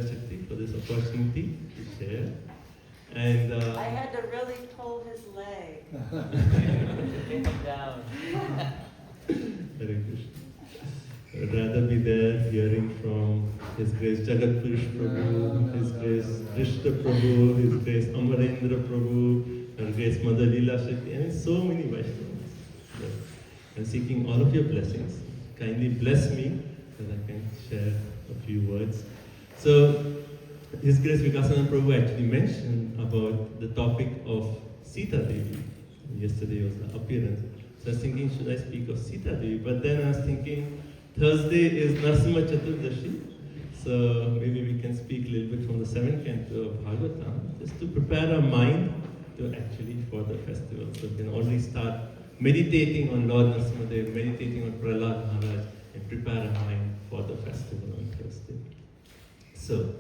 Shakti for this opportunity to share. And I had to really pull his leg. Take him down. Hare Krishna. I would rather be there hearing from His Grace Jagat Purush Prabhu, His Grace Rishta Prabhu, His Grace Amarendra Prabhu, Her Grace Mother Leela Shakti, and so many Vaishnavas. Yes. I'm seeking all of your blessings. Kindly bless me that I can share a few words. So, His Grace Vikasananda Prabhu actually mentioned about the topic of Sita Devi. Yesterday was the appearance. So I was thinking, should I speak of Sita Devi? But then I was thinking, Thursday is Narasimha Chaturdashi, so maybe we can speak a little bit from the 7th canto of Bhagavatam, just to prepare our mind to actually for the festival. So we can already start meditating on Lord Narasimhadeva, meditating on Prahlad Maharaj, and prepare our mind for the festival on Thursday. So,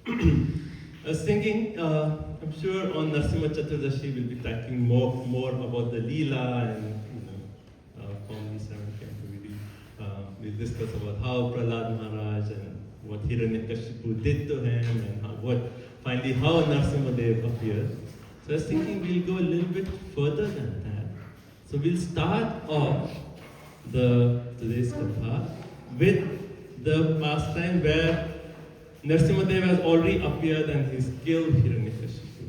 I was thinking, I'm sure on Narasimha Chaturdashi we'll be talking more about the Leela and from the 7th canto we'll discuss about how Prahlad Maharaj and what Hiranyakashipu did to him and how Narasimhadeva appeared. So I was thinking we'll go a little bit further than that. So we'll start off today's katha with the pastime where Narasimhadeva has already appeared and he's killed Hiranyakashipu.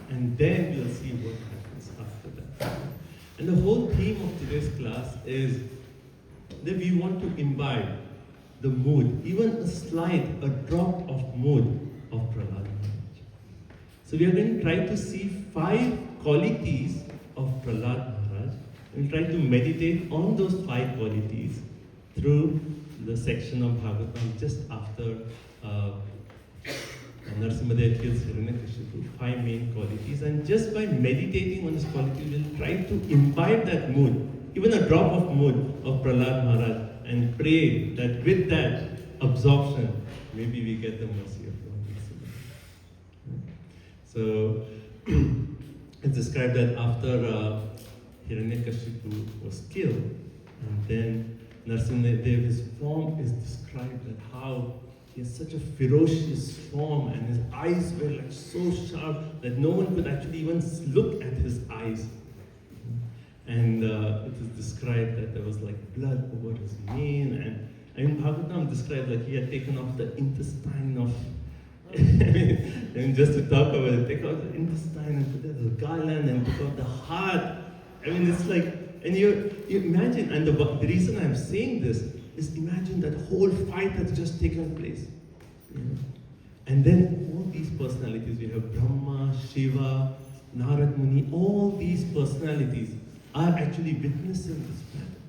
And then we'll see what happens after that. And the whole theme of today's class is that we want to imbibe the mood, even a drop of mood of Prahlad Maharaj. So we are going to try to see 5 qualities of Prahlad Maharaj. We'll try to meditate on those 5 qualities through the section of Bhagavatam just after Narasimhadeva kills Hiranyakashipu, 5 main qualities. And just by meditating on this quality, we'll try to imbibe that mood, even a drop of mood of Prahlad Maharaj, and pray that with that absorption, maybe we get the mercy of Lord Narasimha. So, it's described that after Hiranyakashipu was killed, and then Narasimhadeva, his form is described that how he has such a ferocious form, and his eyes were like so sharp that no one could actually even look at his eyes. And it is described that there was like blood over his mane, and Bhagavatam described like he had taken off the intestine of, and just to talk about it, take out the intestine and put it as a garland and took out the heart. It's like, and you imagine, and the reason I'm saying this is imagine that whole fight that's just taken place. And then all these personalities, we have Brahma, Shiva, Narad Muni, all these personalities are actually witnessing this battle.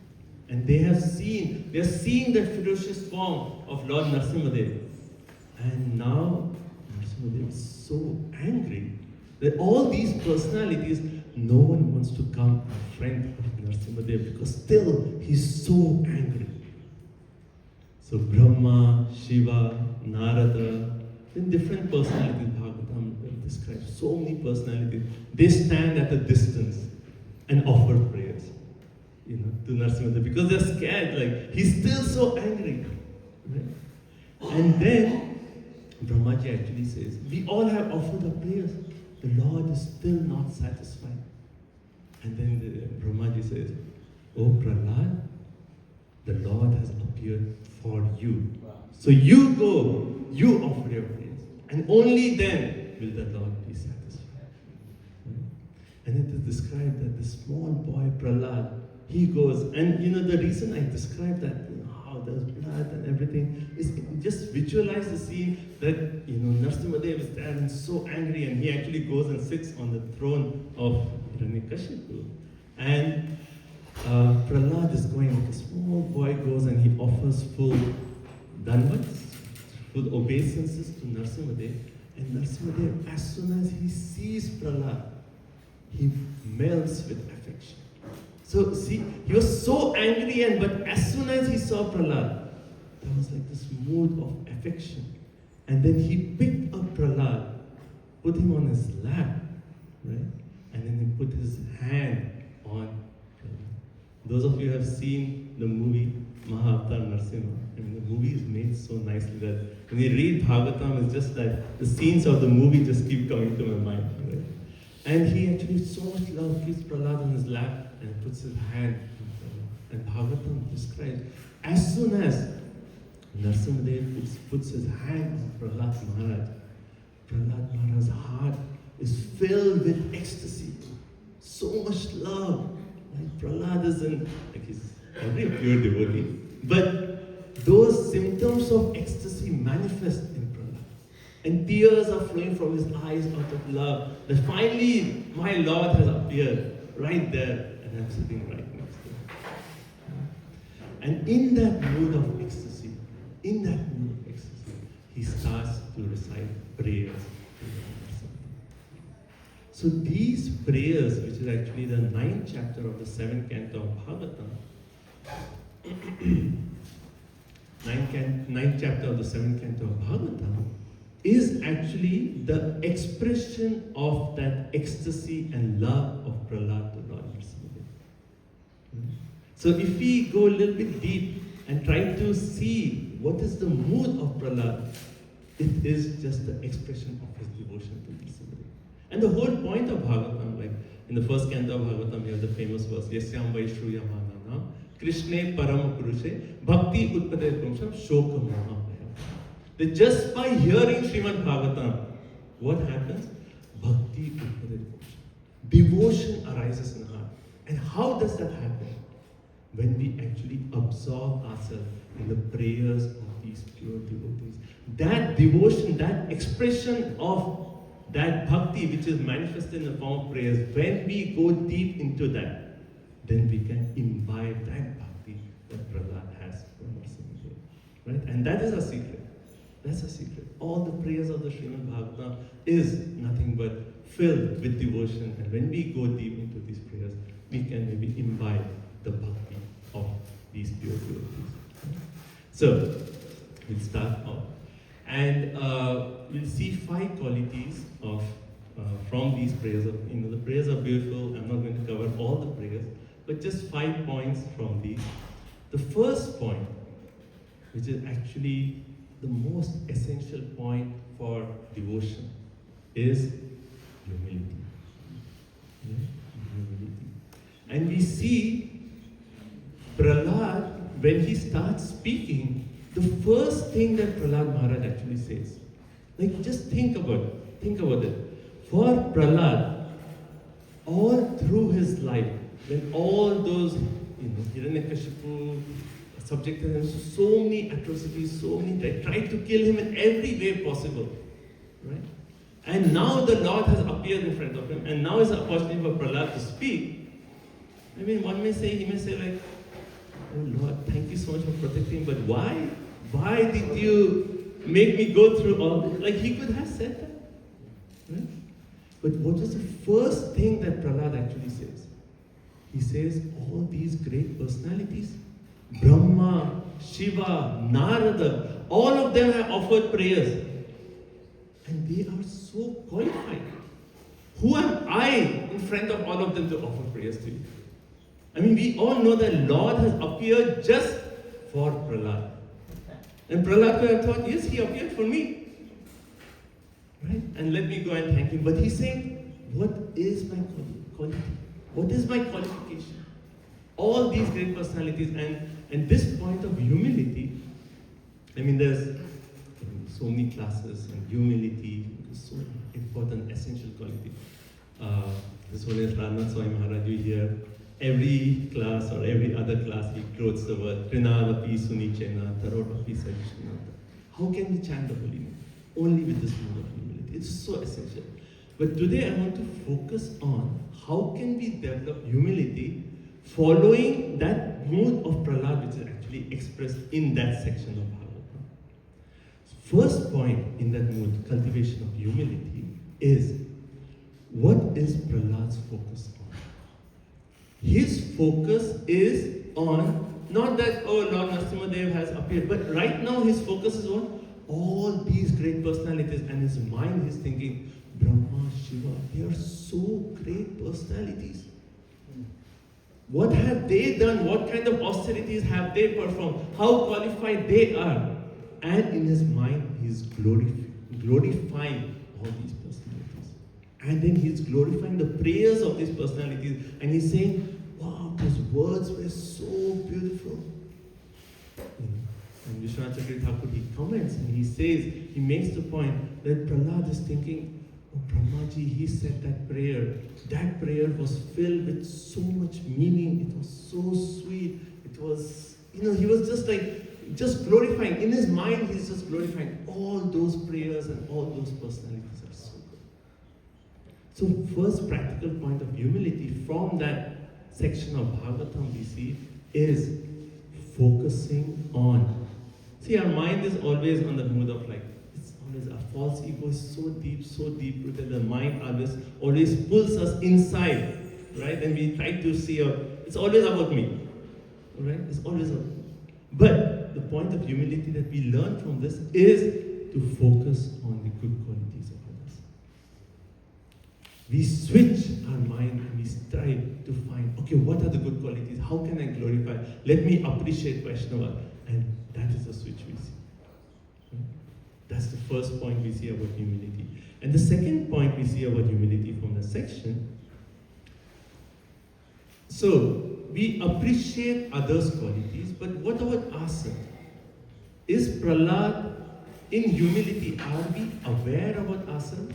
And they are seeing the ferocious form of Lord Narasimhadeva. And now Narasimhadeva is so angry that all these personalities, no one wants to come a friend of Narasimhadeva because still he's so angry. So Brahma, Shiva, Narada, then different personalities, Bhagavatam describes so many personalities. They stand at a distance and offer prayers, to Narasimhadeva because they're scared. Like he's still so angry, right? And then Brahmaji actually says, "We all have offered our prayers. The Lord is still not satisfied." And then Brahmaji says, "Oh Prahlad, the Lord has appeared for you. So you go, you offer your prayers, and only then will the Lord be satisfied." And it is described that the small boy Prahlad, he goes, and the reason I describe that, how there's blood and everything, is just visualize the scene that, Narasimhadeva is there and so angry, and he actually goes and sits on the throne of Hiranyakashipu. And Prahlad is going, like a small boy goes and he offers full dhanvats, full obeisances to Narasimhadeva. And Narasimhadeva, as soon as he sees Prahlad, he melts with affection. So see, he was so angry, but as soon as he saw Prahlad, there was like this mood of affection. And then he picked up Prahlad, put him on his lap, right? And then he put his hand on Prahlad. Those of you who have seen the movie Maha-Bhagavata Narasimha, the movie is made so nicely that when you read Bhagavatam, it's just that the scenes of the movie just keep coming to my mind. Right? And he actually, with so much love, keeps Prahlad on his lap and puts his hand on Prahlad. And Bhagavatam describes, as soon as Narasimhadeva puts his hand on Prahlad Maharaj's heart is filled with ecstasy. So much love. Like Prahlad isn't, like he's already a pure devotee. But those symptoms of ecstasy manifest in Prahlad. And tears are flowing from his eyes out of love. That finally my Lord has appeared right there and I'm sitting right next to him. And in that mood of ecstasy, he starts to recite prayers. So these prayers, which is actually the 9th chapter of the 7th canto of Bhagavatam, 9th chapter of the 7th canto of Bhagavatam, is actually the expression of that ecstasy and love of Prahlad to Lord Narasimhadeva. So if we go a little bit deep and try to see what is the mood of Prahlad, it is just the expression of his devotion to Narasimhadeva. And the whole point of Bhagavatam, like in the first canto of Bhagavatam, we have the famous verse, Yasyam Vaishruya Manana, Krishne Param Purushe, Bhakti Utpade Pumsham, Shoka Maha. That just by hearing Srimad Bhagavatam, what happens? Bhakti Utpade Pumsham. Devotion arises in the heart. And how does that happen? When we actually absorb ourselves in the prayers of these pure devotees. That devotion, that expression of that bhakti which is manifested in the form of prayers, when we go deep into that, then we can imbibe that bhakti that Prahlad has for Narasimhadeva. Right? And that is a secret. That's a secret. All the prayers of the Srimad Bhagavatam is nothing but filled with devotion. And when we go deep into these prayers, we can maybe imbibe the bhakti of these pure devotees. So, we'll start off. And we'll see 5 qualities of from these prayers. The prayers are beautiful. I'm not going to cover all the prayers, but just 5 points from these. The first point, which is actually the most essential point for devotion, is humility. Yeah? Humility. And we see Prahlad, when he starts speaking, the first thing that Prahlad Maharaj actually says, like just think about it. For Prahlad, all through his life, when all those, Hiranyakashipu subjected him to so many atrocities, they tried to kill him in every way possible, right? And now the Lord has appeared in front of him, and now is an opportunity for Prahlad to speak. I mean, he may say like, oh Lord, thank you so much for protecting, but why? Why did you make me go through all this? Like he could have said that. Right? But what is the first thing that Prahlad actually says? He says all these great personalities, Brahma, Shiva, Narada, all of them have offered prayers. And they are so qualified. Who am I in front of all of them to offer prayers to you? I mean, we all know that Lord has appeared just for Prahlad. And Prahlad could have thought, yes, he appeared for me. Right? And let me go and thank him. But he's saying, what is my quality? What is my qualification? All these great personalities and this point of humility, I mean, there's so many classes, and humility is so important, essential quality. This one is Prahlad Maharaj, you hear every class or every other class, he quotes the word Trinadapi Sunichena, Tarotapi Savishnata. How can we chant the holy name? Only with this mood of humility. It's so essential. But today I want to focus on how can we develop humility following that mood of Prahlad, which is actually expressed in that section of Bhagavatam. First point in that mood, cultivation of humility, is what is Prahlad's focus on? His focus is on, not that, oh, Lord Narasimhadeva has appeared, but right now his focus is on all these great personalities, and his mind is thinking, Brahma, Shiva, they are so great personalities. What have they done? What kind of austerities have they performed? How qualified they are? And in his mind, he's glorifying all these personalities. And then he's glorifying the prayers of these personalities. And he's saying, wow, those words were so beautiful. And Vishwanath Chakravarti Thakur, he comments and he says, he makes the point that Prahlad is thinking, oh, Brahmaji, he said that prayer. That prayer was filled with so much meaning. It was so sweet. It was, he was just glorifying. In his mind, he's just glorifying all those prayers and all those personalities are so good. So first practical point of humility from that section of Bhagavatam we see is focusing on. See, our mind is always on the mood of it's always our false ego is so deep rooted. The mind always pulls us inside, right? And we try to see, it's always about me, right? It's always about me. But the point of humility that we learn from this is to focus on the good qualities of others. We switch our mind and we strive to find, okay, what are the good qualities? How can I glorify? Let me appreciate Vaishnava. And that is the switch we see. That's the first point we see about humility. And the second point we see about humility from the section. So, we appreciate others' qualities, but what about ourselves? Is Prahlad in humility? Are we aware about ourselves?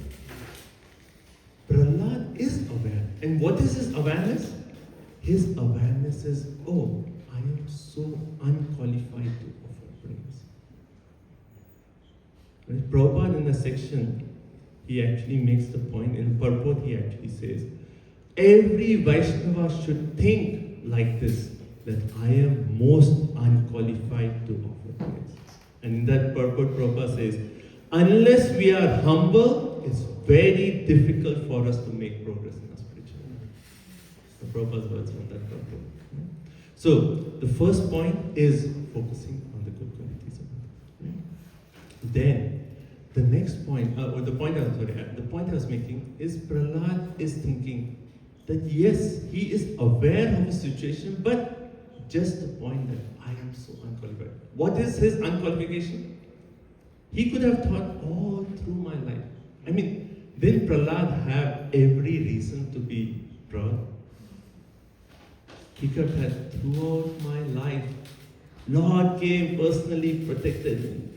Prahlad is aware. And what is his awareness? His awareness is, oh, I am so unqualified to offer praise. Right? Prabhupada in the section, he actually makes the point, in purport he actually says, every Vaishnava should think like this, that I am most unqualified to offer praise. And in that purport, Prabhupada says, unless we are humble, it's very difficult for us to make progress in our spiritual life. The Prabhupada's words from that purport. So, the first point is focusing on the good qualities of others. Then, the next point, the point I was making is Prahlad is thinking that yes, he is aware of his situation, but just the point that I am so unqualified. What is his unqualification? He could have thought all through my life. Didn't Prahlad have every reason to be proud? He could have had throughout my life, Lord came personally protected me.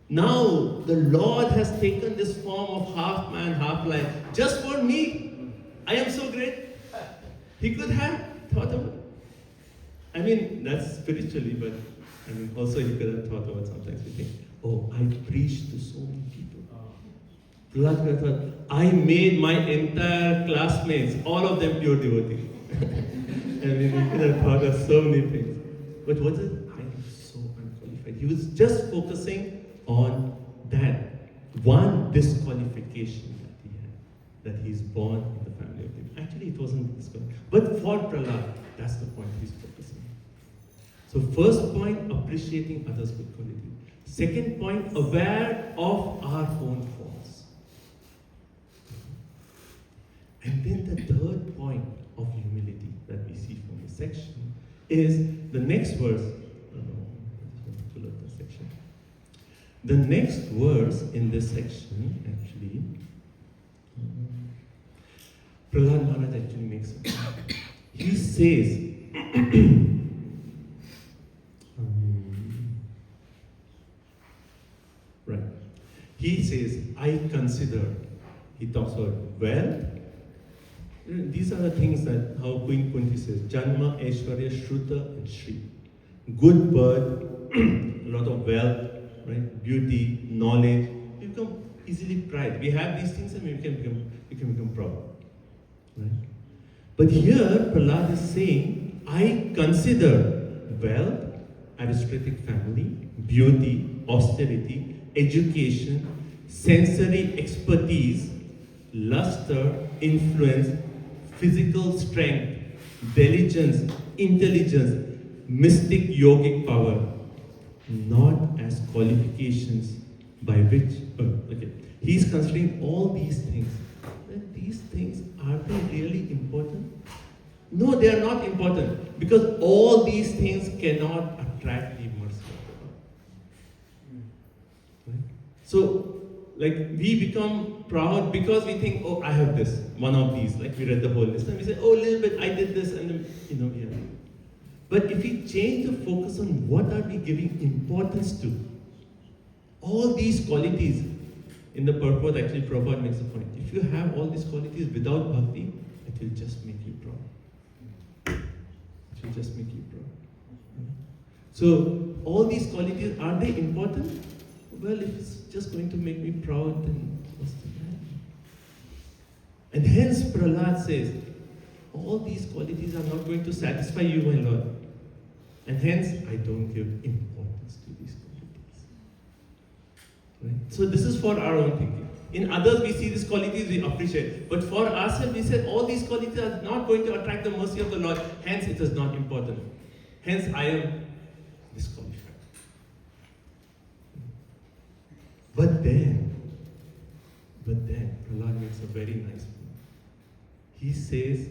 Now the Lord has taken this form of half man, half lion, just for me. I am so great. He could have thought of it. That's spiritually, but also he could have thought about sometimes we think, oh, I preached to so many people. Prahlad could have thought, I made my entire classmates, all of them pure devotees. He could have thought of so many things. But what is it? I am so unqualified. He was just focusing on that one disqualification that he had, that he's born in the family of Devi. Actually, it wasn't disqualified. But for Prahlad, that's the point he's focusing on. So first point, appreciating others' good quality. Second point, aware of our own faults. And then the third point of humility that we see from this section is the next verse. The next verse in this section, actually, Prahlad Maharaj actually makes a point. He says, right. He says, I consider, he talks about wealth. These are the things that, how Queen Kunti says, Janma, Aishwarya, Shruta, and Shri. Good birth, a lot of wealth, right? Beauty, knowledge. We become easily pride. We have these things and we can become proud. Right? But here, Prahlad is saying, I consider wealth, aristocratic family, beauty, austerity, education, sensory expertise, luster, influence, physical strength, diligence, intelligence, mystic yogic power, not as qualifications by which, he's considering all these things. And these things, are they really important? No, they are not important because all these things cannot attract the mercy of the Lord. Right? So, like we become proud because we think, oh, I have this, one of these. Like we read the whole list and we say, oh, a little bit, I did this, and then, yeah. But if we change the focus on what are we giving importance to, all these qualities in the purport, actually Prabhupada makes a point. If you have all these qualities without bhakti, it will just make you proud. It will just make you proud. So, all these qualities, are they important? Well, if it's just going to make me proud, then what's the matter? And hence Prahlad says, all these qualities are not going to satisfy you, my Lord. And hence, I don't give importance to these qualities. Right? So this is for our own thinking. In others, we see these qualities, we appreciate. But for ourselves, we said, all these qualities are not going to attract the mercy of the Lord. Hence, it is not important. Hence, I am disqualified. But then, Prahlad makes a very nice point. He says,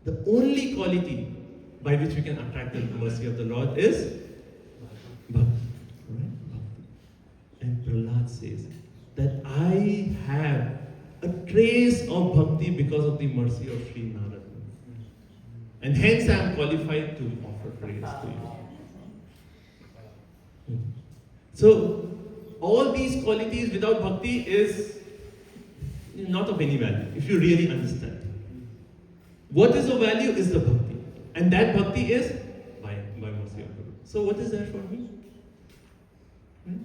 the only quality by which we can attract the mercy of the Lord is bhakti. Right? Bhakti. And Prahlad says that I have a trace of bhakti because of the mercy of Sri Narayana. And hence I am qualified to offer praise to you. So, all these qualities without bhakti is not of any value, if you really understand. What is of value is the bhakti. And that bhakti is by mercy of Guru. So what is there for me? Right?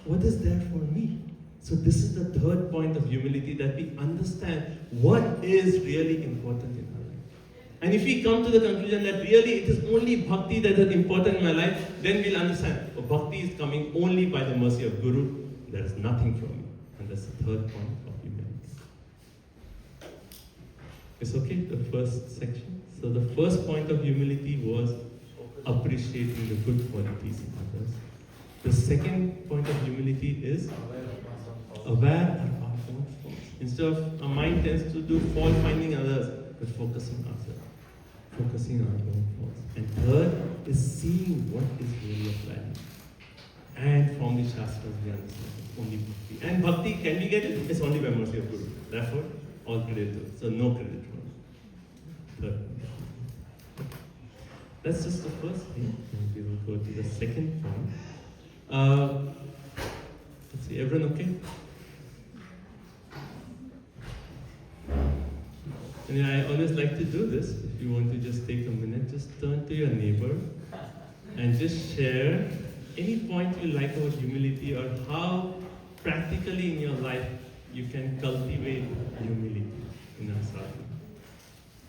What is there for me? So this is the third point of humility, that we understand what is really important in our life. And if we come to the conclusion that really it is only bhakti that is important in my life, then we'll understand, oh, bhakti is coming only by the mercy of Guru. There is nothing from me. And that's the third point of humility. It's okay, the first section. So the first point of humility was appreciating the good qualities in others. The second point of humility is aware of our own faults. Instead of, our mind tends to do fault finding others, but focusing on ourselves, focusing on our own faults. And third is seeing what is really of value. And from the Shastras we understand it's only bhakti. And bhakti, can we get it? It's only by mercy of Guru. Therefore, all credit to it. So no credit from us. Third. That's just the first thing. And we will go to the second point. Let's see, everyone okay? And I always like to do this. If you want to just take a minute, just turn to your neighbor and just share any point you like about humility, or how practically in your life you can cultivate humility in our sadhana.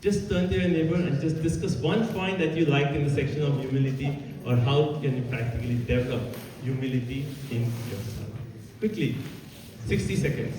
Just turn to your neighbor and just discuss one point that you liked in the section of humility, or how can you practically develop humility in your sadhana. Quickly, 60 seconds.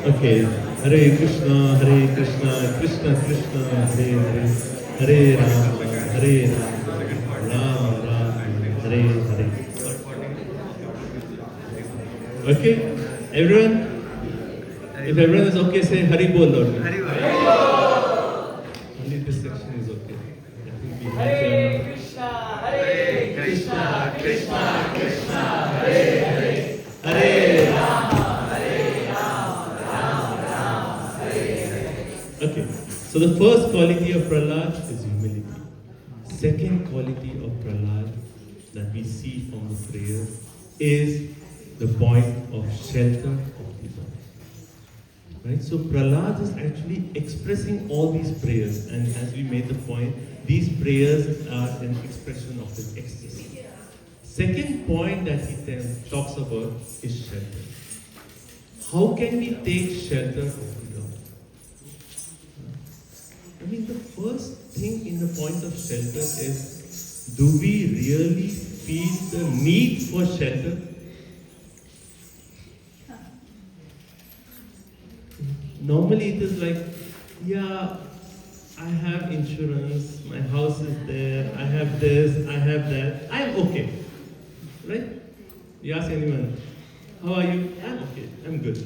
Okay, Hare Krishna, Krishna Krishna, Hare Hare, Hare Rama, Rama Rama, Hare Hare. Okay, everyone? If everyone is okay, say Hari Bol, Lord. Hari Bol. Only this section is okay. I think we Hare Krishna, Hare Krishna, Krishna Krishna, Hare Hare, Hare Rama. Okay, so the first quality of Prahlad is humility. Second quality of Prahlad that we see from the prayer is the point of shelter of the body. Right? So Prahlad is actually expressing all these prayers, and as we made the point, these prayers are an expression of his ecstasy. Second point that he talks about is shelter. How can we take shelter of the Lord? I mean, the first thing in the point of shelter is, do we really feel the need for shelter? Normally it is like, yeah, I have insurance, my house is there, I have this, I have that, I'm okay. Right? You ask anyone, how are you? I'm okay, I'm good.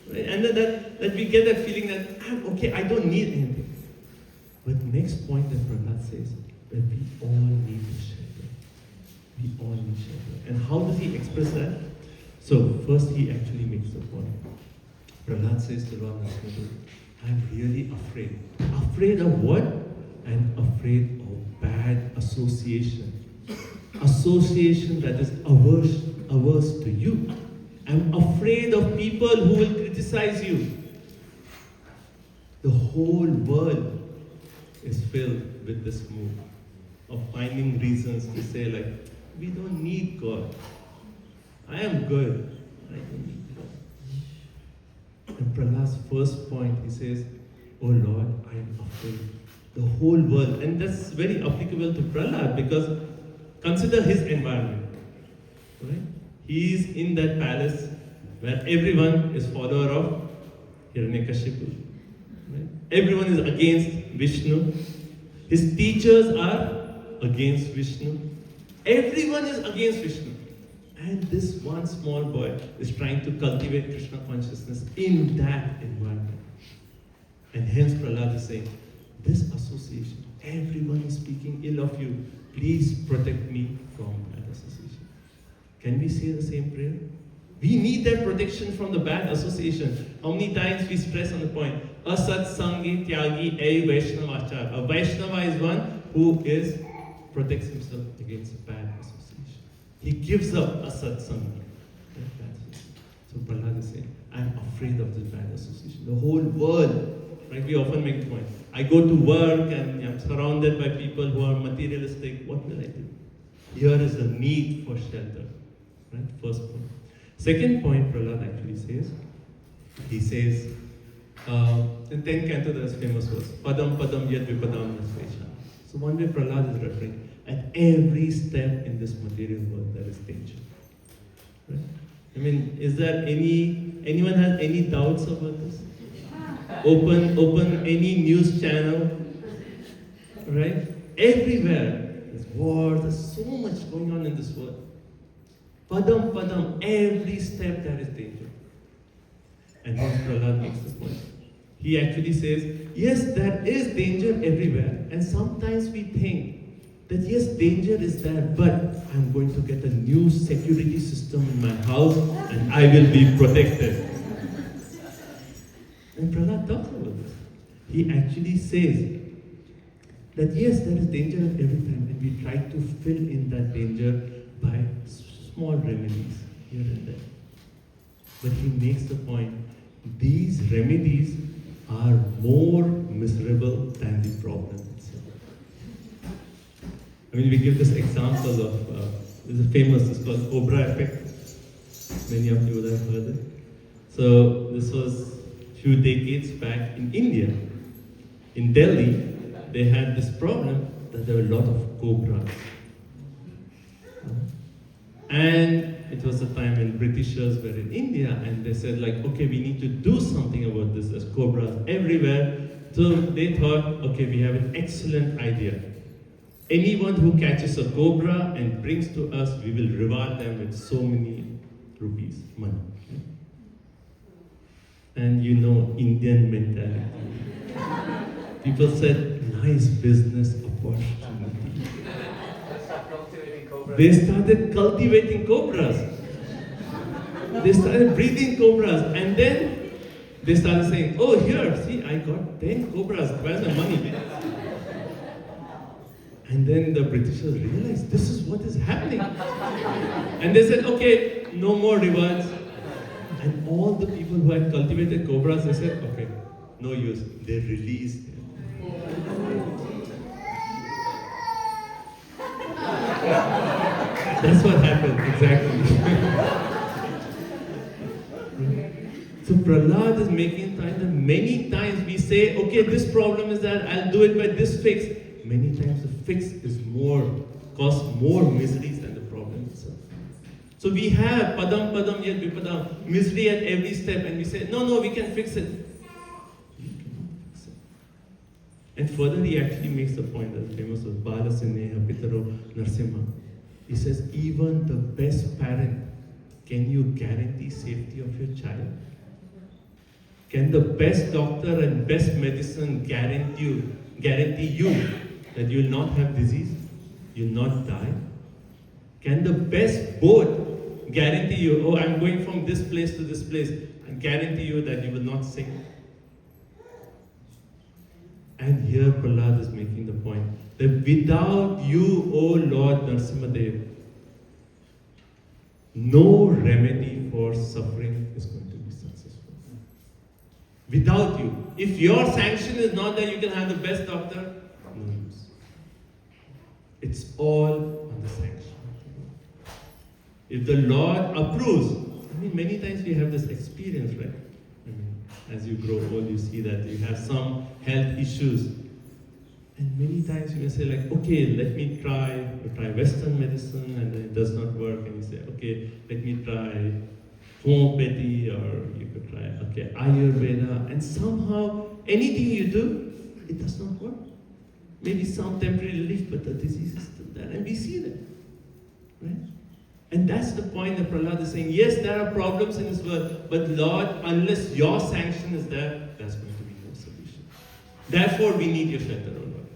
Right? And then that we get that feeling that I'm okay, I don't need anything. But next point that Prahlad says, that we all need shelter. We all need shelter. And how does he express that? So first he actually makes the point. Prahlad says to Lord Narasimhadeva, I'm really afraid. Afraid of what? I'm afraid of bad association. Association that is averse to you. I'm afraid of people who will criticize you. The whole world is filled with this mood of finding reasons to say like, we don't need God. I am good. I don't need God. And Prahlad's first point, he says, oh Lord, I am afraid. The whole world. And that's very applicable to Prahlad because consider his environment. Right? He is in that palace where everyone is follower of Hiranyakashipu. Right? Everyone is against Vishnu. His teachers are against Vishnu. Everyone is against Vishnu. And this one small boy is trying to cultivate Krishna consciousness in that environment. And hence Prahlad is saying, this association, everyone is speaking ill of you. Please protect me from that association. Can we say the same prayer? We need that protection from the bad association. How many times we stress on the point, Asat Sangi Tyagi A Vaishnavachar. A Vaishnava is one who protects himself against bad association. He gives up Asat Sangi. So Prahlad is saying, I'm afraid of this bad association. The whole world, right? We often make the point. I go to work and I'm surrounded by people who are materialistic. What will I do? Here is the need for shelter. Right? First point. Second point Prahlad actually says, he says, in 10th canto there is famous verse, Padam Padam Yad Vipadam Nasvesha. So one way Prahlad is referring, at every step in this material world there is danger. Right? I mean, is there anyone has any doubts about this? Open any news channel, right? Everywhere there's wars, there's so much going on in this world. Padam, padam, every step there is danger. And then Prahlad makes the point. He actually says, yes, there is danger everywhere. And sometimes we think that yes, danger is there, but I'm going to get a new security system in my house and I will be protected. And Prahlad talks about this. He actually says that yes, there is danger at every time, and we try to fill in that danger by small remedies here and there. But he makes the point, these remedies are more miserable than the problem itself. I mean, we give this example of, there's a famous, it's called Cobra effect. Many of you would have heard it. So this was a few decades back in India. In Delhi, they had this problem that there were a lot of cobras. And it was a time when Britishers were in India and they said like, okay, we need to do something about this. There's cobras everywhere. So they thought, okay, we have an excellent idea. Anyone who catches a cobra and brings to us, we will reward them with so many rupees, money. And you know, Indian mentality. People said, nice business opportunity. They started cultivating cobras. They started breeding cobras. And then they started saying, oh, here, see, I got 10 cobras. Where's the money? And then the Britishers realized this is what is happening. And they said, okay, no more rewards. And all the people who had cultivated cobras, they said, okay, no use. They released him. That's what happened, exactly. So Prahlad is making time that many times we say, okay, this problem is that I'll do it by this fix. Many times the fix is cause more miseries than the problem itself. So we have padam padam yet vipadam, misery at every step, and we say, no, we can fix it. You cannot fix it. And further he actually makes the point that famous was Bala Sineha Pitaro Narsimha. He says, even the best parent, can you guarantee safety of your child? Can the best doctor and best medicine guarantee you that you will not have disease, you will not die? Can the best boat guarantee you, oh, I'm going from this place to this place, and guarantee you that you will not sink? And here Prahlad is making the point that without you, O Lord Narasimhadeva, no remedy for suffering is going to be successful. Without you. If your sanction is not that you can have the best doctor, no use. It's all on the sanction. If the Lord approves, many times we have this experience, right? As you grow old, you see that you have some health issues. And many times you may say like, okay, let me try Western medicine, and then it does not work. And you say, okay, let me try homeopathy, or you could try, okay, Ayurveda. And somehow, anything you do, it does not work. Maybe some temporary relief, but the disease is still there. And we see that, right? And that's the point that Prahlad is saying. Yes, there are problems in this world, but Lord, unless your sanction is there, there's going to be no solution. Therefore, we need your shelter, O Lord.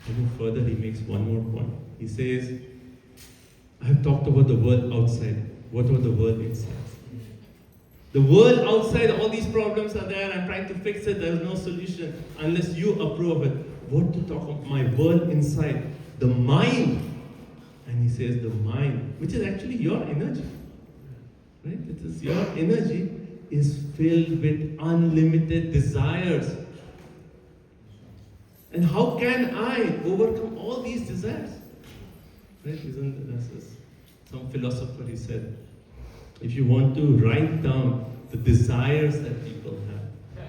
And then further, he makes one more point. He says, I have talked about the world outside. What about the world inside? The world outside, all these problems are there. I'm trying to fix it. There's no solution unless you approve of it. What to talk of my world inside? The mind. And he says the mind, which is actually your energy, right? It is your energy is filled with unlimited desires. And how can I overcome all these desires? Right? Some philosopher, he said, if you want to write down the desires that people have,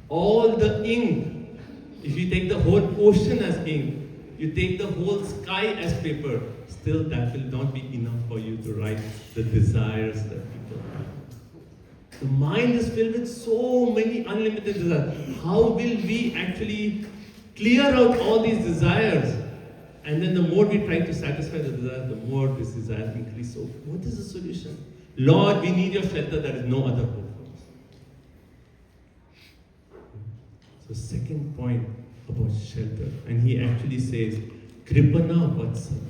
all the ink, if you take the whole ocean as ink, you take the whole sky as paper, still that will not be enough for you to write the desires that people have. The mind is filled with so many unlimited desires. How will we actually clear out all these desires? And then the more we try to satisfy the desires, the more these desires increase. So what is the solution? Lord, we need your shelter. There is no other hope for us. So second point about shelter. And he actually says, Kripana Vatsala.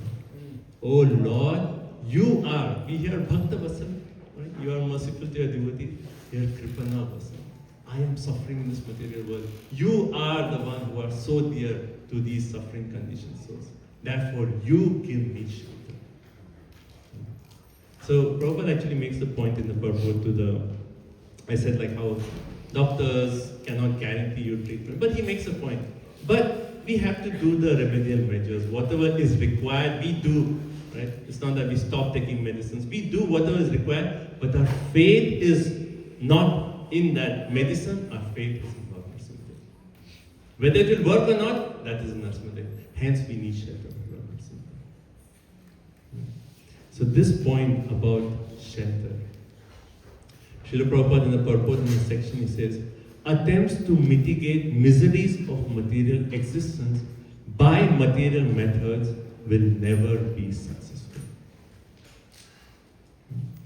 Oh Lord, you are. We hear Bhakta Vatsala. Right? You are merciful to your devotee. Here Kripana Vatsala. I am suffering in this material world. You are the one who are so dear to these suffering conditioned souls. Therefore, you give me shelter. So Prabhupada actually makes the point in the purport I said like how doctors cannot guarantee you treatment, but he makes a point. But we have to do the remedial measures. Whatever is required, we do. Right? It's not that we stop taking medicines. We do whatever is required, but our faith is not in that medicine. Our faith is in Lord Narasimhadeva. Whether it will work or not, that is in Narasimhadeva. Hence, we need shelter of Lord Narasimhadeva. So this point about shelter. Srila Prabhupada in the purport in this section, he says, attempts to mitigate miseries of material existence by material methods will never be successful.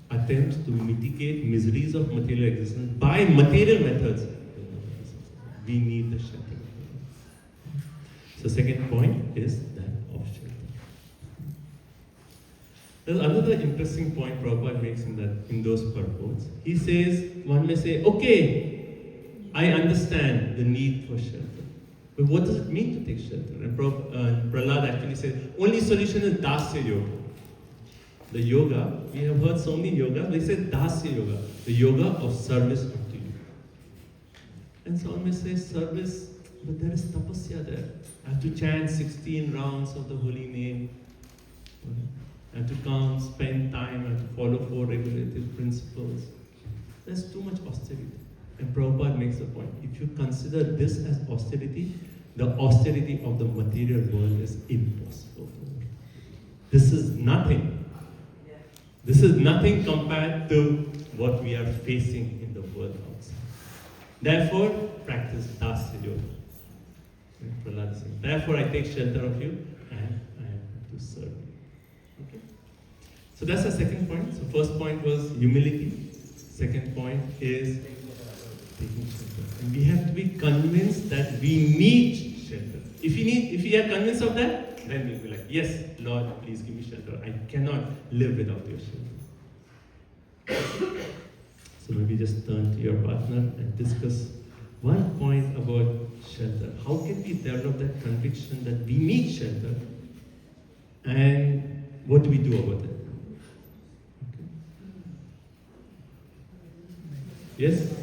Attempts to mitigate miseries of material existence by material methods will never be successful. We need the shelter. So second point is that of shelter. There's another interesting point Prabhupada makes in those purports. He says, one may say, okay, I understand the need for shelter. But what does it mean to take shelter? And Prahlad actually says, only solution is Dasya Yoga. the yoga, we have heard so many yoga, they say dasya yoga, the yoga of service unto you. And someone may say service, but there is tapasya there. I have to chant 16 rounds of the holy name. I have to come, spend time, I have to follow 4 regulative principles. There's too much austerity. And Prabhupada makes a point. If you consider this as austerity, the austerity of the material world is impossible. This is nothing. This is nothing compared to what we are facing in the world outside. Therefore, practice dasya yoga. Prahlad is saying, therefore, I take shelter of you and I am to serve you. Okay? So that's the second point. So first point was humility. Second point is taking shelter. And we have to be convinced that we need shelter. If we are convinced of that, then we'll be like, yes, Lord, please give me shelter. I cannot live without your shelter. So maybe just turn to your partner and discuss one point about shelter. How can we develop that conviction that we need shelter? And what do we do about it? Okay. Yes?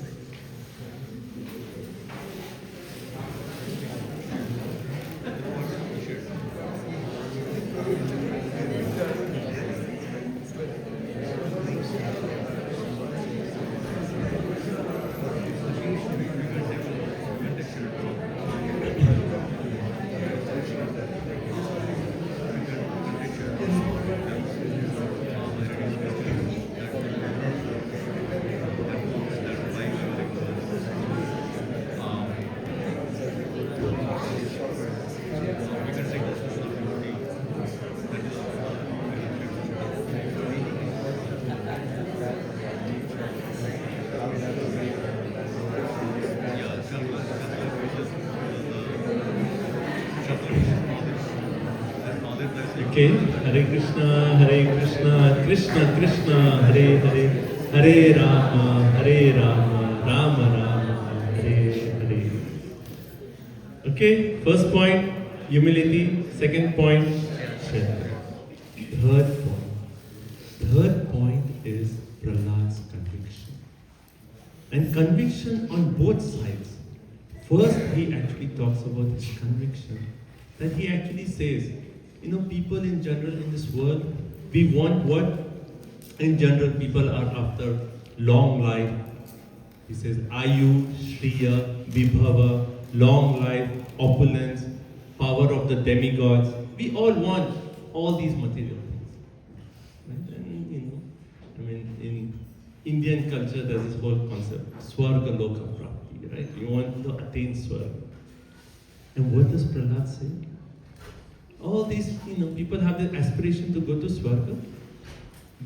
Okay, Hare Krishna, Krishna Krishna, Hare Hare, Hare Rama, Rama Rama, Hare Hare. Okay, first point, humility. Second point, shelter. Third point is Prahlad's conviction. And conviction on both sides. First, he actually talks about his conviction. That he actually says, people in general in this world, we want what? In general, people are after long life. He says, Ayu, Shriya, Vibhava, long life, opulence, power of the demigods. We all want all these material things. Right? And, in Indian culture, there's this whole concept, Swarga Loka Prapti, right? You want to attain Swarga. And what does Prahlad say? All these, people have the aspiration to go to Swarga.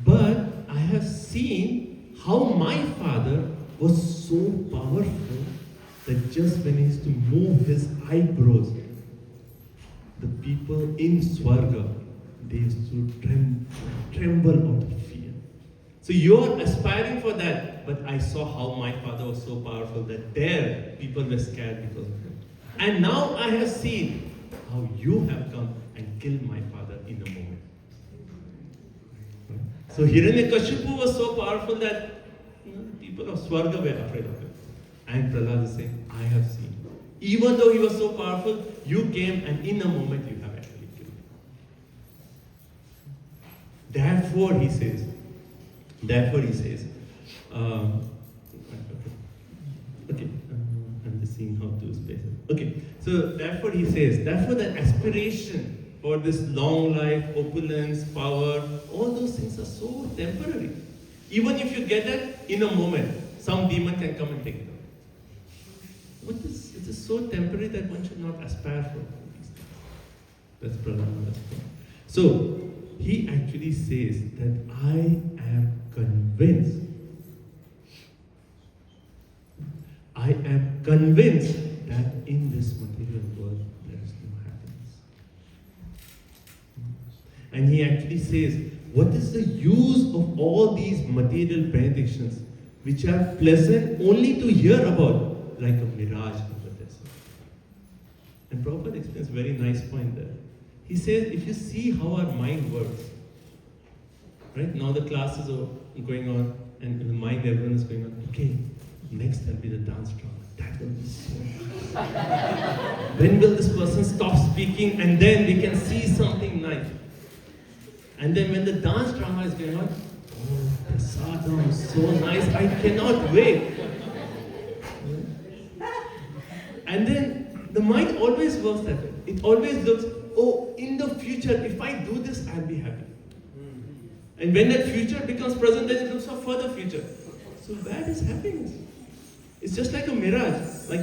But I have seen how my father was so powerful that just when he used to move his eyebrows, the people in Swarga, they used to tremble out of fear. So you're aspiring for that, but I saw how my father was so powerful that there people were scared because of him. And now I have seen how you have come and killed my father in a moment. So Hiranyakashipu was so powerful that people of Swarga were afraid of him. And Prahlad is saying, I have seen. Even though he was so powerful, you came and in a moment you have actually killed him. Therefore he says, I'm just seeing how to space it. Okay, so therefore he says, therefore the aspiration for this long life, opulence, power, all those things are so temporary. Even if you get that in a moment, some demon can come and take it away. It is so temporary that one should not aspire for these things. That's Prahlad Maharaj's point. So, he actually says that I am convinced that in this material world there is no happiness. And he actually says, what is the use of all these material benedictions which are pleasant only to hear about, like a mirage in the desert? And Prabhupada explains a very nice point there. He says, if you see how our mind works, Right? Now the classes are going on, and in the mind everyone is going on, okay, next there'll be the dance drama. That will be so nice. When will this person stop speaking and then we can see something nice? And then when the dance drama is going on, oh, the sadhana is so nice, I cannot wait. And then the mind always works that way. It always looks, oh, in the future, if I do this, I'll be happy. And when that future becomes present, then it looks for further future. So where is happiness? It's just like a mirage. Like,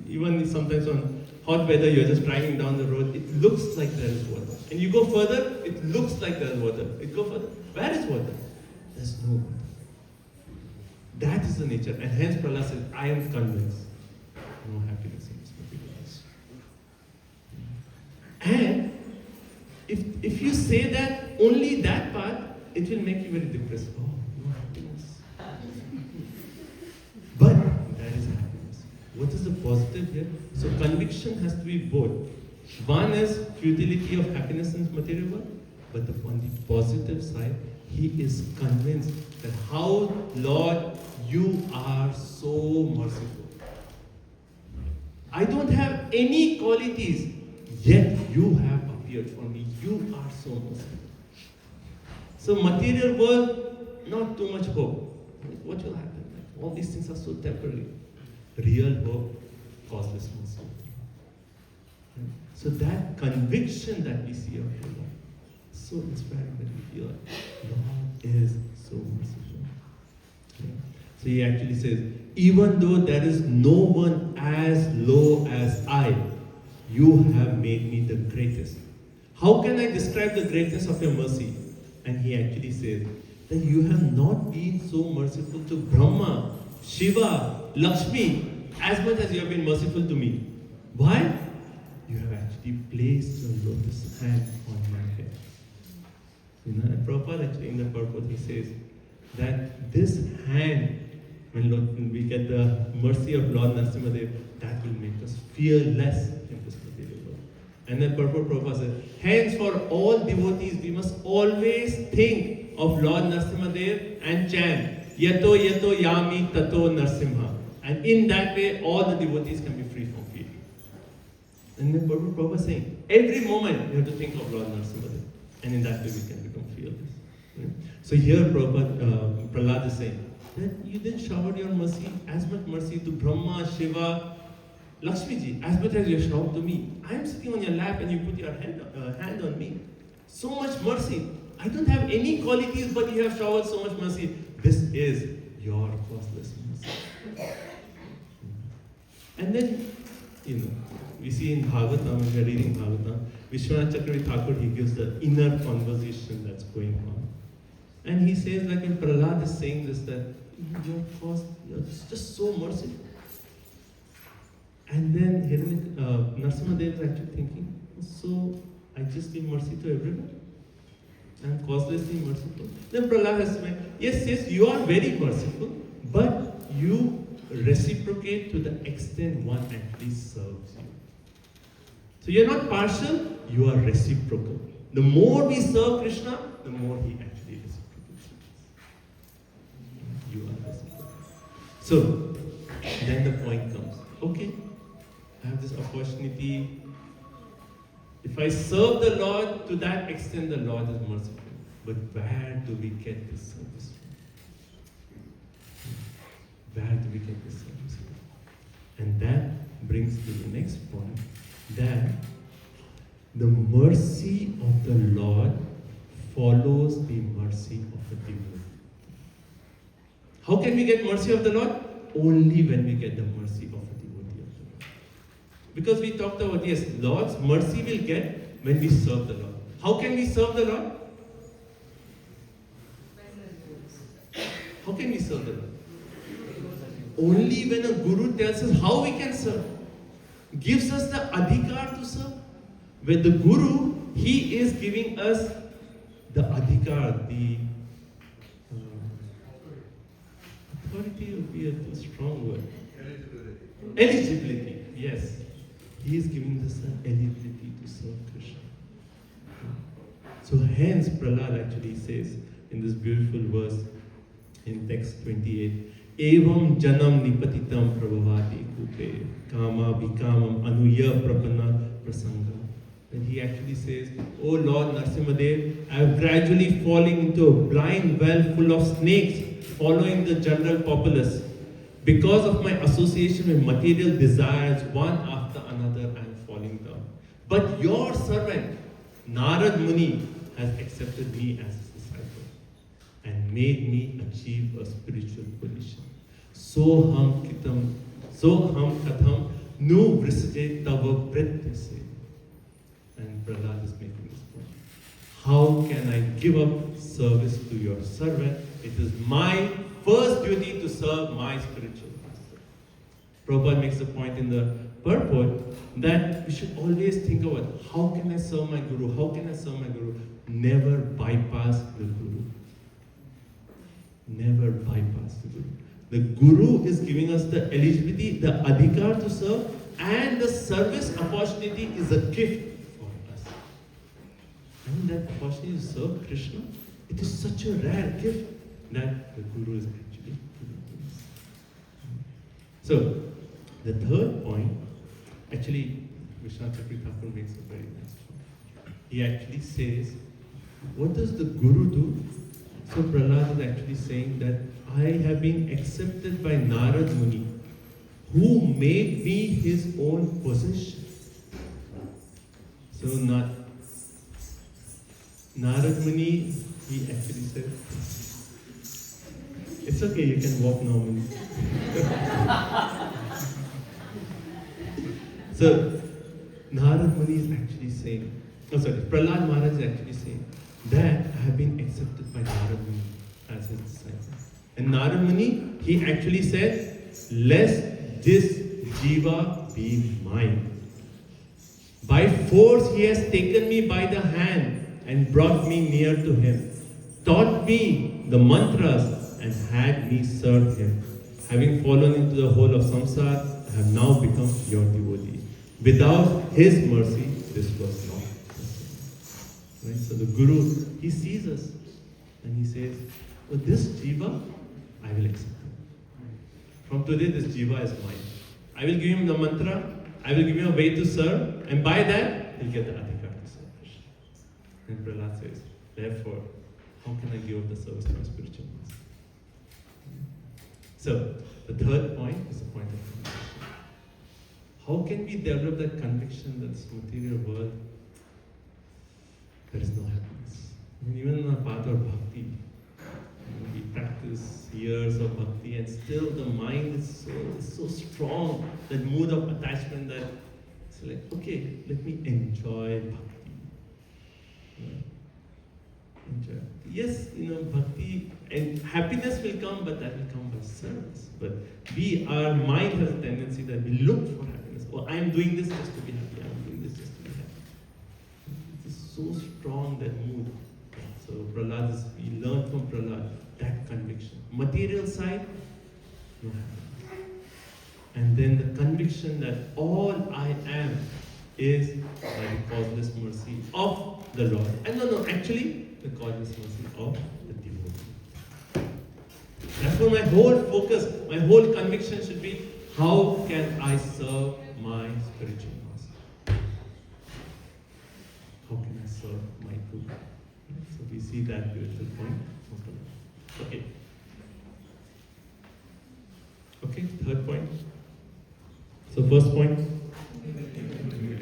even sometimes on hot weather, you're just driving down the road, it looks like there is water. And you go further, it looks like there is water. It go further, where is water? There's no water. That is the nature. And hence Prahlad says, I am convinced. No happiness in this material life. And if you say that, only that part, it will make you very depressed. Oh, no happiness. But that is happiness. What is the positive here? So conviction has to be both. One is futility of happiness in this material world, but on the positive side, he is convinced that how, Lord, you are so merciful. I don't have any qualities, yet you have appeared for me. You are so merciful. So material world, not too much hope. What will happen? All these things are so temporary. Real hope, causeless mercy. So that conviction that we see of the Lord, so inspiring that we feel like Lord is so merciful. So he actually says, even though there is no one as low as I, you have made me the greatest. How can I describe the greatness of your mercy? And he actually says that you have not been so merciful to Brahma, Shiva, Lakshmi, as much as you have been merciful to me. Why? You have actually placed your lotus hand on my head. And Prabhupada actually in the purport he says that this hand, when we get the mercy of Lord Narasimhadeva, that will make us fearless in this material world. And then Prabhupada says, hence for all devotees, we must always think of Lord Narasimhadeva and chant, Yato Yato Yami Tato Narasimha. And in that way, all the devotees can be free from fear. And then Prabhupada is saying, every moment you have to think of Lord Narasimhadeva. And in that way we can become fearless. Right? So here Prahlad is saying, that you didn't shower your mercy, as much mercy to Brahma, Shiva, Lakshmi ji, as much as you showered to me. I am sitting on your lap and you put your hand on me. So much mercy. I don't have any qualities, but you have showered so much mercy. This is your causeless mercy. And then, we see in Bhagavatam, when we are reading Bhagavatam, Vishwanath Chakravarti Thakur, he gives the inner conversation that's going on. And he says, like when Prahlad is saying this, that you're just so merciful. And then Narasimhadeva is actually thinking, so I just give mercy to everyone? I'm causelessly merciful. Then Prahlad has said, yes, you are very merciful, but you reciprocate to the extent one actually serves you. So you're not partial, you are reciprocal. The more we serve Krishna, the more he actually reciprocates. You are reciprocal. So, then the point comes, okay, I have this opportunity. If I serve the Lord, to that extent the Lord is merciful. But where do we get this service from? Where do we get this service from? And that brings to the next point, that the mercy of the Lord follows the mercy of the devotee. How can we get mercy of the Lord? Only when we get the mercy of a devotee of the Lord. Because we talked about, yes, Lord's mercy we'll get when we serve the Lord. How can we serve the Lord? How can we serve the Lord? Only when a guru tells us how we can serve. Gives us the adhikar to serve. With the guru, he is giving us the adhikar, the authority would be a too strong word. Eligibility, yes. He is giving us an eligibility to serve Krishna. So hence Prahlad actually says, in this beautiful verse in text 28. Evam janam nipatitam prabhavati kupe kama vikamam anuya prapana prasanga. And he actually says, "Oh Lord Narasimhadeva, I am gradually falling into a blind well full of snakes, following the general populace. Because of my association with material desires, one after another, I am falling down. But your servant, Narad Muni, has accepted me as his disciple and made me achieve a spiritual position. So ham katham nu vrisje tava vrityase." And Prahlad is making this point. How can I give up service to your servant? It is my first duty to serve my spiritual master. Prabhupada makes a point in the purport that we should always think about how can I serve my Guru? How can I serve my Guru? Never bypass the Guru. Never bypass the Guru. The Guru is giving us the eligibility, the adhikar to serve, and the service opportunity is a gift for us. And that opportunity to serve Krishna, it is such a rare gift that the Guru is actually giving to us. So, the third point, actually, Vishwanath Chakravarti Thakur makes a very nice point. He actually says, what does the Guru do? So Prahlad is actually saying that I have been accepted by Narad Muni, who made me his own possession. So Narad Muni, he actually said, it's okay, you can walk normally. So Narad Muni is actually saying, Prahlad Maharaj is actually saying that I have been accepted by Narad Muni as his disciple. And Narad Muni, he actually said, "Lest this jiva be mine. By force he has taken me by the hand and brought me near to him, taught me the mantras and had me serve him. Having fallen into the hole of samsara, I have now become your devotee. Without his mercy, this was not possible." Right? So the Guru, he sees us and he says, "Oh, this jiva, I will accept him. From today, this jiva is mine. I will give him the mantra, I will give him a way to serve, and by that, he'll get the adhikar to serve Krishna." And Prahlad says, "Therefore, how can I give up the service to my spiritual master?" So, the third point is the point of conviction. How can we develop that conviction that this material world, there is no happiness? I mean, even in our path of bhakti, we practice years of bhakti and still the mind is so strong, that mood of attachment that it's like, okay, let me enjoy bhakti. Enjoy. Yes, bhakti and happiness will come, but that will come by service. But our mind has a tendency that we look for happiness. Oh, I am doing this just to be happy. I am doing this just to be happy. It is so strong, that mood. So we learn from Prahlad that conviction. Material side, no happiness. And then the conviction that all I am is by the causeless mercy of the Lord. And actually, the causeless mercy of the devotee. Therefore, my whole focus, my whole conviction should be, how can I serve my spiritual master? How can I serve my Guru? So we see that beautiful point. Okay, third point. So first point,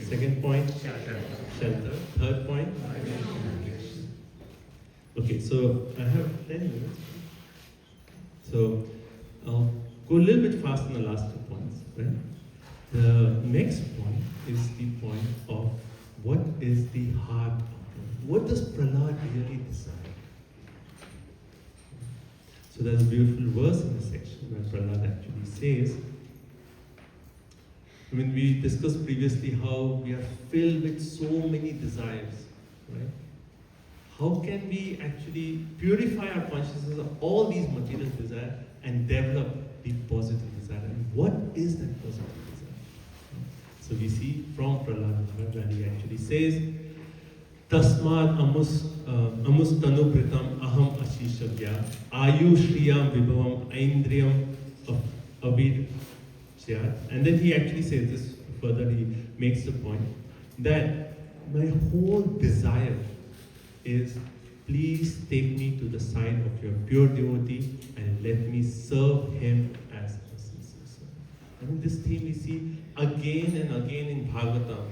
second point, shelter. Third point, okay, so I have 10 minutes. So I'll go a little bit fast on the last 2 points. Right? The next point is the point of what is the heart of God. What does Prahlad really desire? So there's a beautiful verse in the section where Prahlad actually says, we discussed previously how we are filled with so many desires, right? How can we actually purify our consciousness of all these material desires and develop the positive desire? And what is that positive desire? So we see from Prahlad Maharaj where he actually says, "Tasmad amustanu pritam aham Ashishabhya Ayu Shriyam Vibhavam Aindriyam Abid. And then he actually says this further, he makes the point that my whole desire is, please take me to the side of your pure devotee and let me serve him as a sincere servant. I mean, this theme we see again and again in Bhagavatam,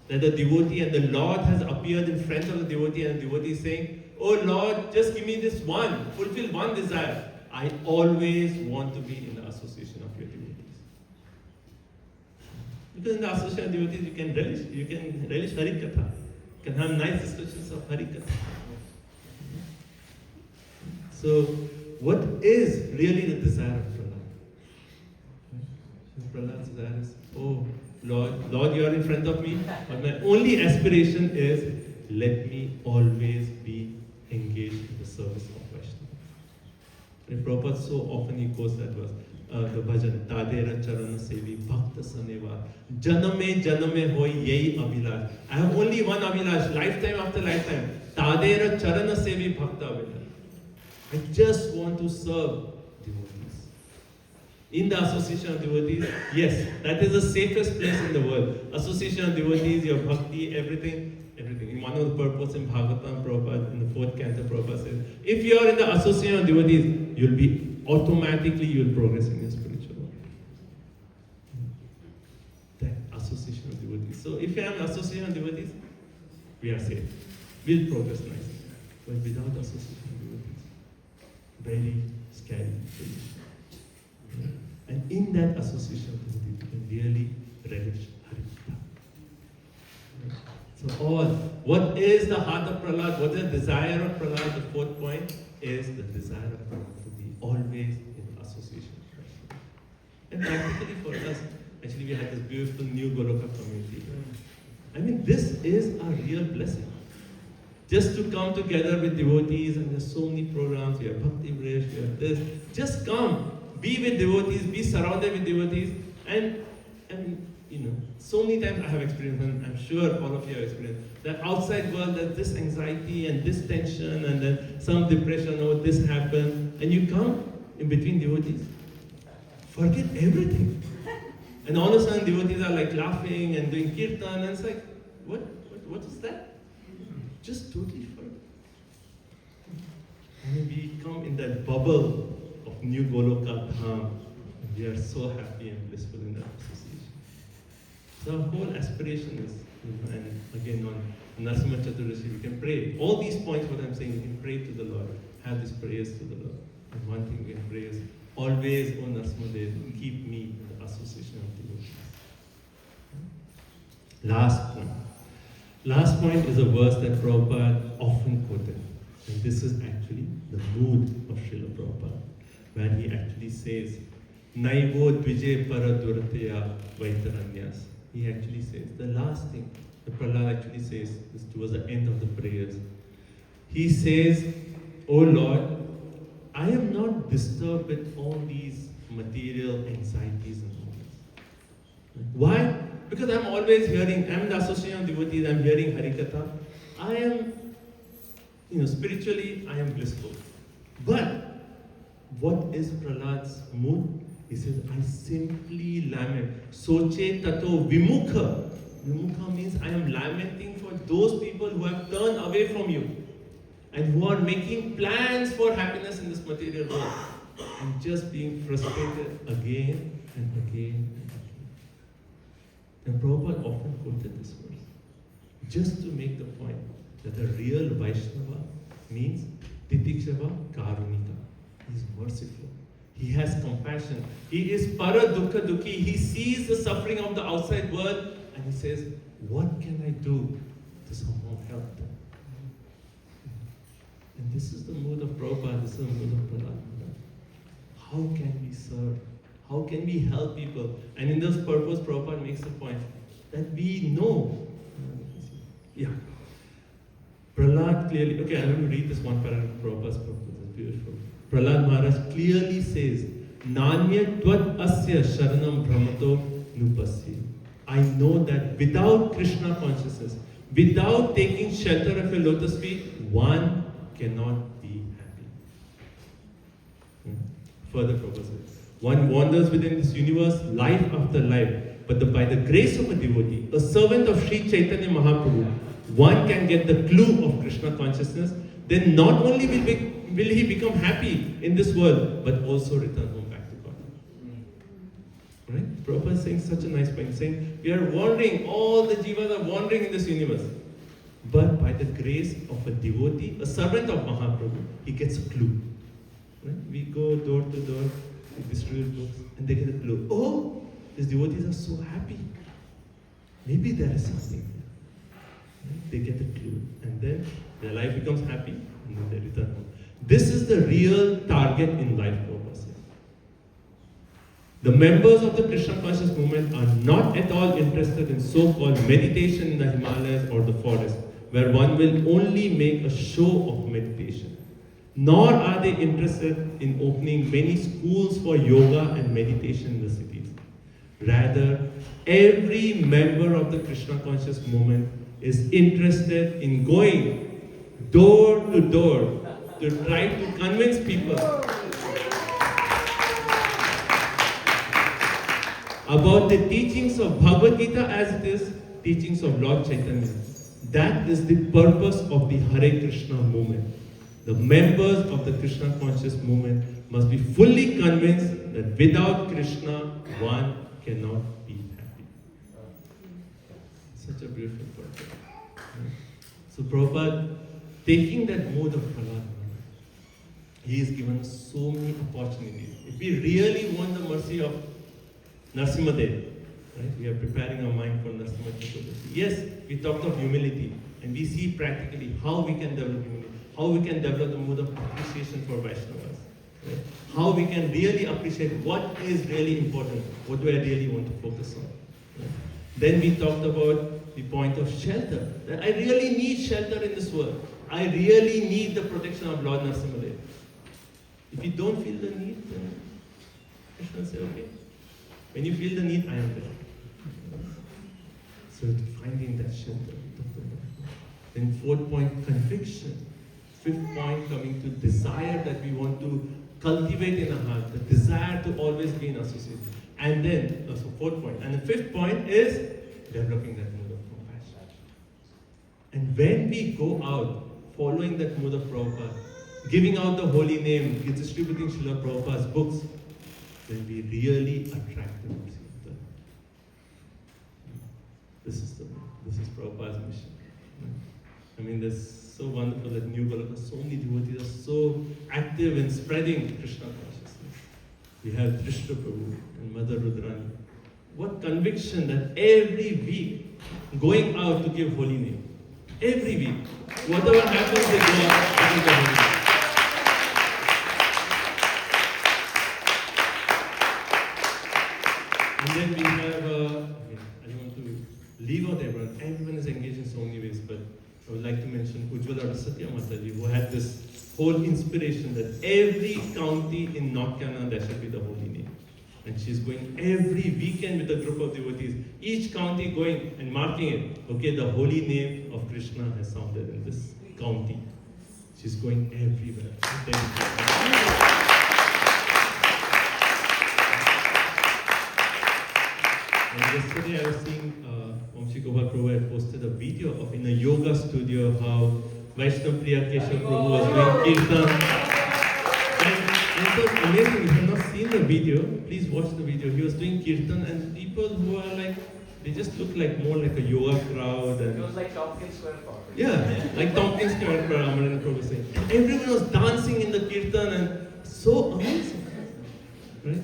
that the devotee and the Lord has appeared in front of the devotee, and the devotee is saying, oh Lord, just give me this one, fulfill one desire. I always want to be in the association of your devotees. Because in the association of devotees, you can relish Harikatha. You can have nice discussions of Harikatha. So, what is really the desire of Prahlad? Prahlad's desire is, oh Lord, you are in front of me, but my only aspiration is, let me always be engaged in the service of Vaishnava. And Prabhupada so often he quotes that verse, the bhajan, Tadera Charana Sevi Bhakta Saneva, Janame Hoi Yei Abhilash. I have only one Abhilash, lifetime after lifetime. Tadera Charana Sevi Bhakta Abhilash. I just want to serve devotees. In the association of devotees, yes, that is the safest place in the world. Association of devotees, your bhakti, everything. In one of the purposes in Bhagavatam, Prabhupada, in the 4th canto, Prabhupada says, if you are in the association of devotees, you'll progress in your spiritual life. That association of devotees. So if you have an association of devotees, we are safe. We'll progress nicely. But without association of devotees, very scary position. And in that association of devotees, you can really relish Harikatha. So what is the heart of Prahlad? What is the desire of Prahlad? The 4th point is the desire of Prahlad to be always in association with Krishna. And practically for us, actually we had this beautiful new Goloka community. I mean, this is a real blessing. Just to come together with devotees, and there's so many programs, we have Bhakti Vrish, we have this. Just come, be with devotees, be surrounded with devotees, and so many times I have experienced, and I'm sure all of you have experienced, that outside world there's this anxiety and this tension and then some depression, oh this happened, and you come in between devotees, forget everything. And all of a sudden devotees are like laughing and doing kirtan, and it's like, what is that? Just totally forget. And we come in that bubble of new Goloka Dham, and we are so happy and blissful in that association. So our whole aspiration is, and again on Narasimha Chaturdashi, we can pray. All these points, what I'm saying, we can pray to the Lord, have these prayers to the Lord. And one thing we can pray is, always, O Narasimhadeva, keep me in the association of devotees. Last point is a verse that Prabhupada often quoted. And this is actually the mood of Srila Prabhupada, where he actually says, Naivo Dvije Paradurtaya Vaitaranyas. He actually says, the last thing, the Prahlad actually says, is towards the end of the prayers. He says, O Lord, I am not disturbed with all these material anxieties and all this. Why? Because I'm always hearing, I'm in the association of devotees, I'm hearing Harikatha. I am, spiritually, I am blissful. But, what is Prahlad's mood? He says, I simply lament. Soche tato vimukha. Vimukha means I am lamenting for those people who have turned away from you and who are making plans for happiness in this material world and just being frustrated again and again and again. And Prabhupada often quoted this verse just to make the point that the real Vaishnava means Titikshava Karunika. He is merciful. He has compassion. He is para dukkha dukhi. He sees the suffering of the outside world and he says, what can I do to somehow help them? And this is the mood of Prabhupada, this is the mood of Prahlad Maharaj. How can we serve? How can we help people? And in this purpose, Prabhupada makes the point that we know. Prahlad clearly, okay, I'm going to read this one paragraph of Prabhupada's purpose. It's beautiful. Prahlad Maharaj clearly says, Nanya tvat asya sharanam brahmato nupasya. I know that without Krishna consciousness, without taking shelter of your lotus feet, one cannot be happy. Further Prabhupada says, one wanders within this universe life after life, but by the grace of a devotee, a servant of Sri Chaitanya Mahaprabhu, one can get the clue of Krishna consciousness. Then not only will he become happy in this world, but also return home back to God. Right? Prabhupada is saying such a nice point, saying we are wandering, all the jivas are wandering in this universe. But by the grace of a devotee, a servant of Mahaprabhu, he gets a clue. Right? We go door to door, we distribute books, and they get a clue. Oh, these devotees are so happy. Maybe there is something here. Right? They get a clue, and then their life becomes happy, and then they return home. This is the real target in life purpose. The members of the Krishna conscious movement are not at all interested in so-called meditation in the Himalayas or the forest, where one will only make a show of meditation. Nor are they interested in opening many schools for yoga and meditation in the cities. Rather, every member of the Krishna conscious movement is interested in going door to door to try to convince people about the teachings of Bhagavad Gita as it is, teachings of Lord Chaitanya. That is the purpose of the Hare Krishna movement. The members of the Krishna conscious movement must be fully convinced that without Krishna, one cannot be happy. Such a beautiful purpose. So Prabhupada, taking that mode of Prahlad Maharaj, he has given us so many opportunities. If we really want the mercy of Narasimhadeva, right? We are preparing our mind for Narasimhadeva. Yes, we talked of humility, and we see practically how we can develop humility, how we can develop the mode of appreciation for Vaishnavas, right? How we can really appreciate what is really important, what do I really want to focus on. Right? Then we talked about the point of shelter, that I really need shelter in this world. I really need the protection of Lord Narasimhadeva. If you don't feel the need, then Krishna will say, okay. When you feel the need, I am there. So finding that shelter. Then fourth point, conviction. Fifth point, coming to desire that we want to cultivate in our heart, the desire to always be in association. And then, so fourth point. And the fifth point is developing that mood of compassion. And when we go out, following that mood of Prabhupada, giving out the holy name, distributing Srila Prabhupada's books, then we really attract the mercy of God. This is Prabhupada's mission. I mean, that's so wonderful that New Golaka, so many devotees are so active in spreading Krishna consciousness. We have Drishta Prabhu and Mother Rudrani. What conviction that every week going out to give holy name. Every week. Whatever happens, they go out to give the holy name. And then we have, I don't want to leave out everyone. Everyone is engaged in so many ways, but I would like to mention Ujjwala Satya Mataji, who had this whole inspiration that every county in North Canada there should be the holy name. And she's going every weekend with a group of devotees, each county going and marking it. Okay, the holy name of Krishna has sounded in this county. She's going everywhere. And yesterday I was seeing Vamshi Gopal Prabhu had posted a video of in a yoga studio how Vaishnav Priya Keshav Prabhu was doing kirtan. And it was amazing. If you have not seen the video, please watch the video. He was doing kirtan and people who are like, they just look like more like a yoga crowd. And it was like Tompkins Square Park. Yeah, like Tompkins Square Park, Amaran Prabhu saying. Everyone was dancing in the kirtan and so amazing. Right?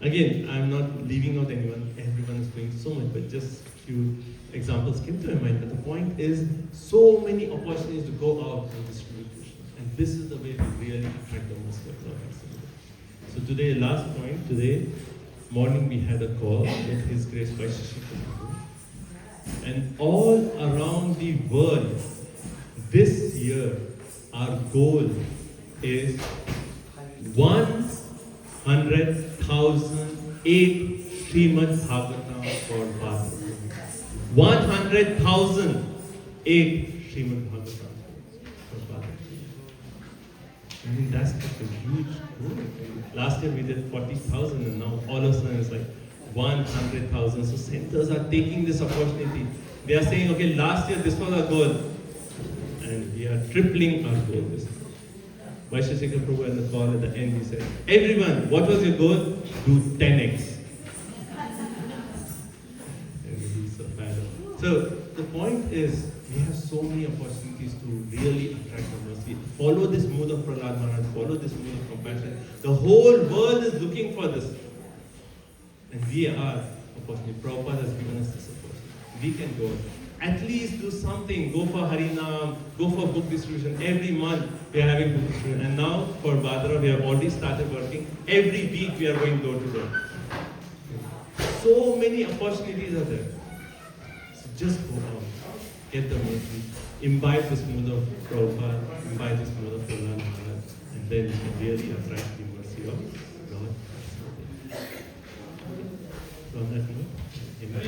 Again, I'm not leaving out anyone. Everyone is doing so much, but just a few examples came to my mind. But the point is, so many opportunities to go out and distribute Krishna. And this is the way we really attract the mercy of Lord Narasimhadeva. So today, last point, today morning we had a call with His Grace Vaisheshika Prabhu. And all around the world, this year, our goal is 100,008 Srimad Bhagavatam for Bharat. 100,008 Srimad Bhagavatam for Bharat. I mean, that's like a huge growth. Last year we did 40,000 and now all of a sudden it's like 100,000. So centers are taking this opportunity. They are saying, okay, last year this was our goal and we are tripling our goal this time. Vaisheshika Prabhu in the call at the end, he said, everyone, what was your goal? Do 10x. And he's so bad. So the point is, we have so many opportunities to really attract the mercy. Follow this mood of Prahlad Maharaj, follow this mood of compassion. The whole world is looking for this. And we are, opportunity. Prabhupada has given us this opportunity. We can go. At least do something. Go for Harinam, go for book distribution. Every month we are having book distribution. And now for Bhadra, we have already started working. Every week we are going door to door. So many opportunities are there. So just go out. Get the mercy. Imbibe this mood of Prabhupada, imbibe this mood of Prahlad Maharaj, and then you can really attract the mercy of Lord. So on that note, amen.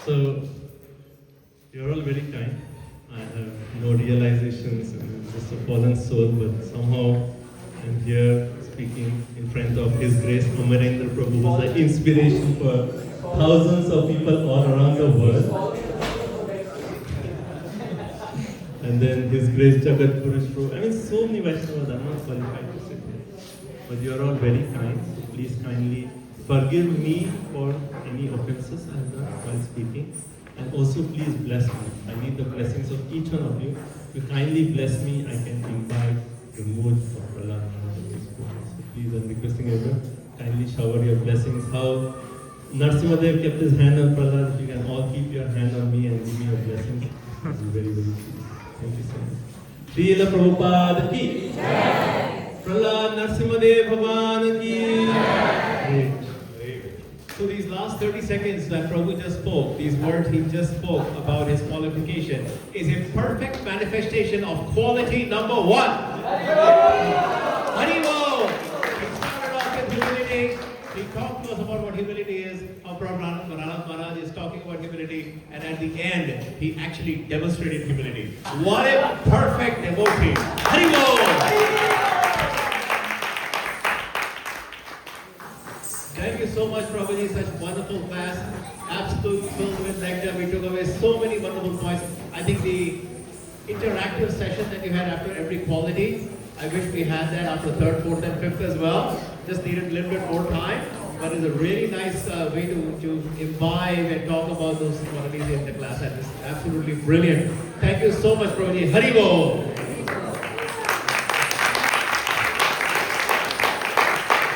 So, you're all very kind. I have no realizations and just a fallen soul, but somehow I'm here speaking in front of His Grace Amarendra Prabhu, who is an inspiration for thousands of people all around the world. And then His Grace Jagat Purush Prabhu. I mean, so many Vaishnavas are not qualified to sit here. But you're all very kind, so please kindly forgive me for any offenses I have done while speaking. And also please bless me. I need the blessings of each one of you. If you kindly bless me, I can imbibe the mood of Prahlad Maharaj. So please, I'm requesting everyone, kindly shower your blessings. How Narasimhadeva kept his hand on Prahlad, if you can all keep your hand on me and give me your blessings, I'll be very, very pleased. Thank you so much. Srila Prabhupada ki Jai. Prahlad Narasimhadeva Bhavan ki Jai. So these last 30 seconds that Prabhu just spoke, these words he just spoke about his qualification, is a perfect manifestation of quality number one. Haribol! He started off with humility. He talked to us about what humility is, how Prahlad Maharaj is talking about humility, and at the end, he actually demonstrated humility. What a perfect devotee! Haribol! Thank you so much, Prabhuji. Such wonderful class. Absolute filled with nectar. We took away so many wonderful points. I think the interactive session that you had after every quality, I wish we had that after third, fourth, and fifth as well. Just needed a little bit more time. But it's a really nice way to imbibe and talk about those qualities in the class. And it's absolutely brilliant. Thank you so much, Prabhuji. Haribol!